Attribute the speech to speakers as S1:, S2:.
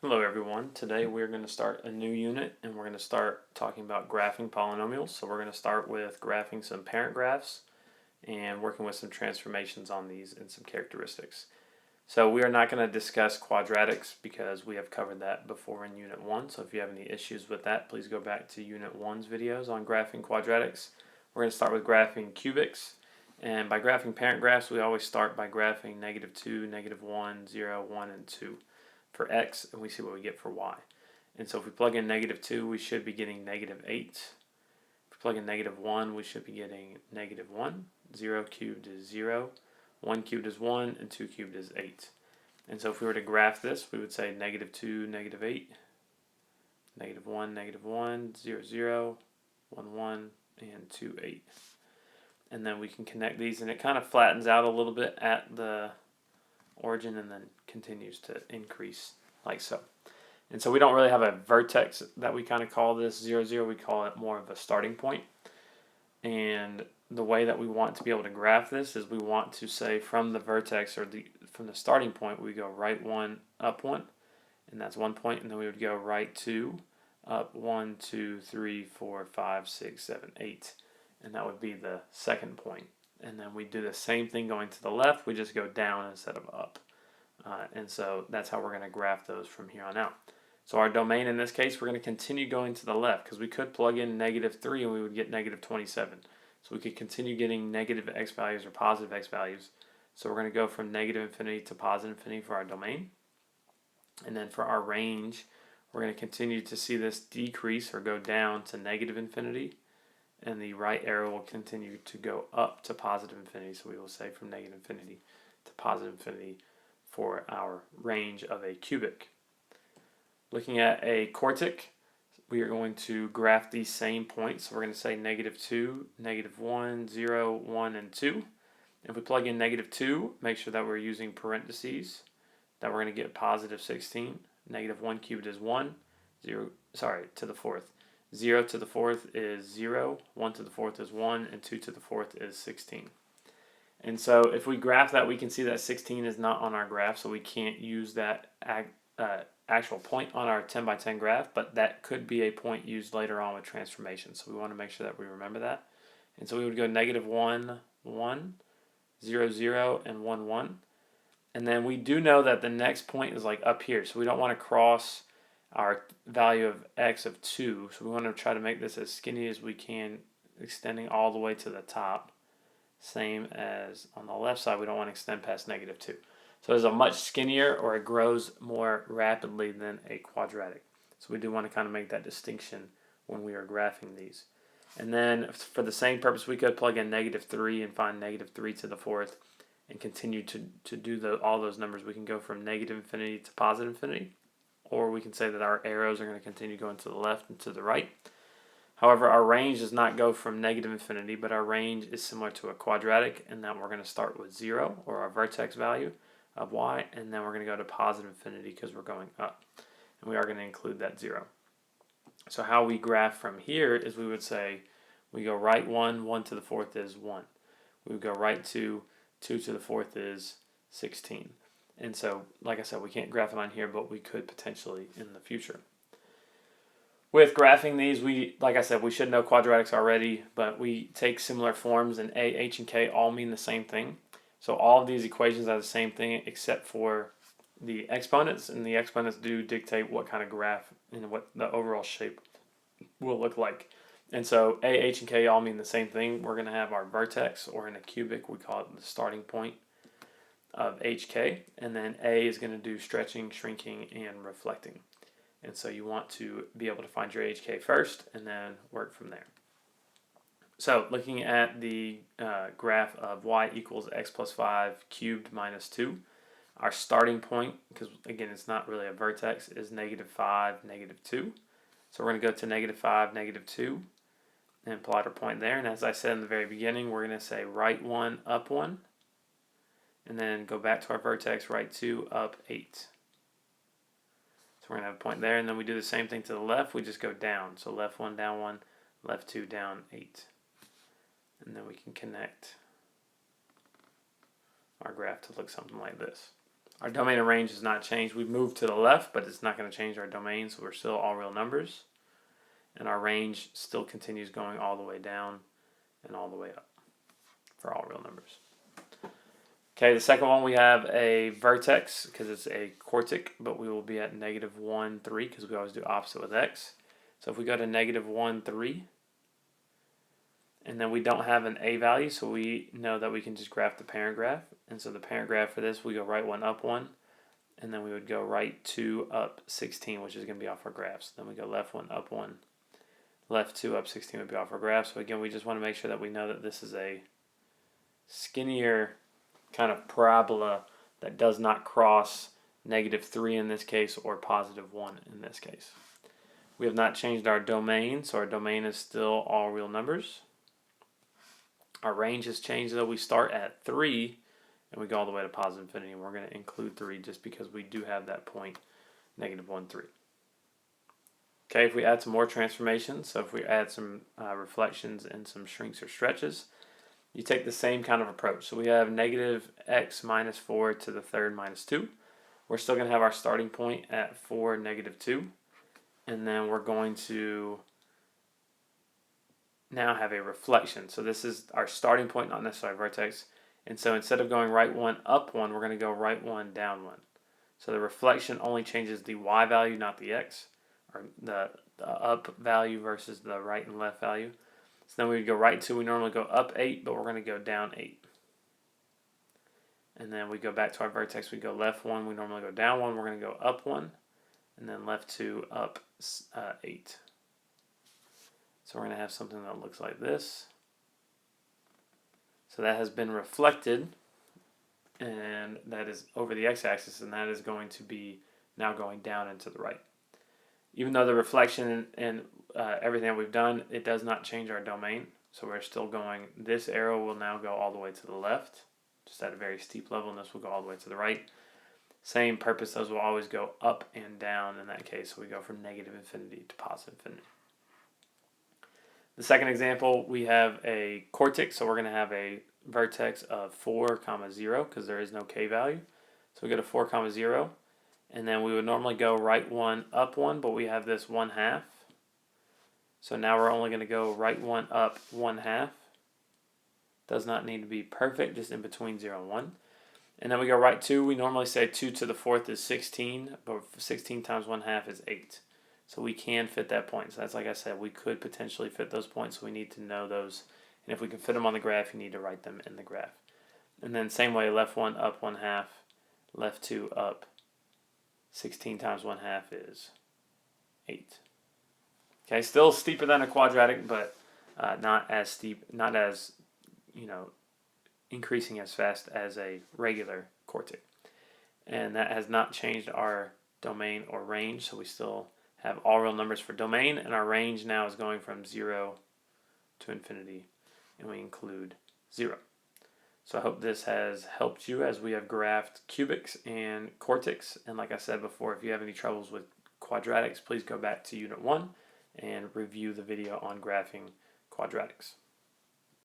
S1: Hello everyone. Today we're going to start a new unit and we're going to start talking about graphing polynomials. So we're going to start with graphing some parent graphs and working with some transformations on these and some characteristics. So we are not going to discuss quadratics because we have covered that before in Unit 1. So if you have any issues with that, please go back to Unit 1's videos on graphing quadratics. We're going to start with graphing cubics. And by graphing parent graphs, we always start by graphing -2, -1, 0, 1, and 2 for x, and we see what we get for y. And so if we plug in -2, we should be getting -8. If we plug in -1, we should be getting -1. 0 cubed is 0. 1 cubed is 1, and 2 cubed is 8. And so if we were to graph this, we would say -2, -8, -1, -1, 0, 0, 1, 1, and 2, 8. And then we can connect these, and it kind of flattens out a little bit at the origin and then continues to increase like so. And so we don't really have a vertex that we kind of call this 0, 0. We call it more of a starting point. And the way that we want to be able to graph this is we want to say from the vertex or from the starting point, we go right 1, up 1, and that's 1 point, and then we would go right 2, up 1, 2, 3, 4, 5, 6, 7, 8, and that would be the second point. And then we do the same thing going to the left, we just go down instead of up. And so that's how we're going to graph those from here on out. So our domain in this case, we're going to continue going to the left because we could plug in -3 and we would get -27. So we could continue getting negative x values or positive x values. So we're going to go from -infinity to +infinity for our domain. And then for our range, we're going to continue to see this decrease or go down to -infinity. And the right arrow will continue to go up to +infinity. So we will say from -infinity to +infinity for our range of a cubic. Looking at a quartic, we are going to graph these same points. So we're going to say -2, -1, 0, 1, and 2. If we plug in -2, make sure that we're using parentheses, that we're going to get +16. -1 cubed is 1, 0, to the fourth. 0 to the fourth is 0, 1 to the fourth is 1, and 2 to the fourth is 16. And so if we graph that, we can see that 16 is not on our graph, so we can't use that actual point on our 10 by 10 graph, but that could be a point used later on with transformation. So we want to make sure that we remember that. And so we would go -1, 1, 0, 0, and 1, 1. And then we do know that the next point is like up here, so we don't want to cross our value of x of 2. So we want to try to make this as skinny as we can, extending all the way to the top. Same as on the left side, we don't want to extend past -2. So it's a much skinnier, or it grows more rapidly than a quadratic. So we do want to kind of make that distinction when we are graphing these. And then for the same purpose, we could plug in -3 and find -3 to the fourth and continue to do all those numbers. We can go from -infinity to +infinity, or we can say that our arrows are going to continue going to the left and to the right. However, our range does not go from -infinity, but our range is similar to a quadratic, and then we're going to start with 0, or our vertex value of y, and then we're going to go to +infinity because we're going up, and we are going to include that 0. So how we graph from here is we would say we go right 1, 1 to the fourth is 1. We would go right 2, 2 to the fourth is 16. And so, like I said, we can't graph it on here, but we could potentially in the future. With graphing these, like I said, we should know quadratics already, but we take similar forms, and A, H, and K all mean the same thing. So all of these equations are the same thing except for the exponents, and the exponents do dictate what kind of graph and what the overall shape will look like. And so A, H, and K all mean the same thing. We're going to have our vertex, or in a cubic, we call it the starting point of HK, and then A is going to do stretching, shrinking, and reflecting. And so you want to be able to find your HK first and then work from there. So looking at the graph of y equals x plus 5 cubed minus 2, our starting point, because again it's not really a vertex, is -5, -2. So we're going to go to -5, -2 and plot our point there. And as I said in the very beginning, we're going to say right 1, up 1, and then go back to our vertex, right 2, up 8. So we're going to have a point there, and then we do the same thing to the left. We just go down. So left 1, down 1, left 2, down 8. And then we can connect our graph to look something like this. Our domain and range has not changed. We've moved to the left, but it's not going to change our domain, so we're still all real numbers. And our range still continues going all the way down and all the way up for all real numbers. Okay, the second one we have a vertex because it's a quartic, but we will be at -1, 3 because we always do opposite with x. So if we go to -1, 3, and then we don't have an a value, so we know that we can just graph the parent graph. And so the parent graph for this, we go right 1, up 1, and then we would go right 2, up 16, which is going to be off our graphs. Then we go left 1, up 1, left 2, up 16 would be off our graph. So again, we just want to make sure that we know that this is a skinnier kind of parabola that does not cross -3 in this case or +1 in this case. We have not changed our domain, so our domain is still all real numbers. Our range has changed, though. We start at 3 and we go all the way to positive infinity. We're going to include 3 just because we do have that point, -1, 3. Okay, if we add some more transformations, so if we add some reflections and some shrinks or stretches, you take the same kind of approach. So we have -x minus 4 to the third minus 2. We're still going to have our starting point at 4, -2. And then we're going to now have a reflection. So this is our starting point, not necessarily vertex. And so instead of going right 1, up 1, we're going to go right 1, down 1. So the reflection only changes the y value, not the x, or the up value versus the right and left value. So then we would go right 2. We normally go up 8, but we're going to go down 8. And then we go back to our vertex. We go left 1. We normally go down 1. We're going to go up 1. And then left 2, up 8. So we're going to have something that looks like this. So that has been reflected, and that is over the x-axis, and that is going to be now going down and to the right. Even though the reflection and everything that we've done, it does not change our domain. So we're still going, this arrow will now go all the way to the left, just at a very steep level, and this will go all the way to the right. Same purpose, those will always go up and down in that case. So we go from -infinity to positive infinity. The second example, we have a quartic, so we're going to have a vertex of 4, 0, because there is no k value. So we go to 4, 0, and then we would normally go right 1, up 1, but we have this 1/2. So now we're only going to go right 1, up 1/2. Does not need to be perfect, just in between 0 and 1. And then we go right 2. We normally say 2 to the 4th is 16, but 16 times 1/2 is 8. So we can fit that point. So that's, like I said, we could potentially fit those points, so we need to know those. And if we can fit them on the graph, you need to write them in the graph. And then same way, left 1, up 1/2, left 2, up. 16 times 1/2 is 8. Okay, still steeper than a quadratic, but not as steep, not as, increasing as fast as a regular quartic. And that has not changed our domain or range, so we still have all real numbers for domain, and our range now is going from 0 to infinity, and we include 0. So I hope this has helped you as we have graphed cubics and quartics. And like I said before, if you have any troubles with quadratics, please go back to Unit 1 and review the video on graphing quadratics.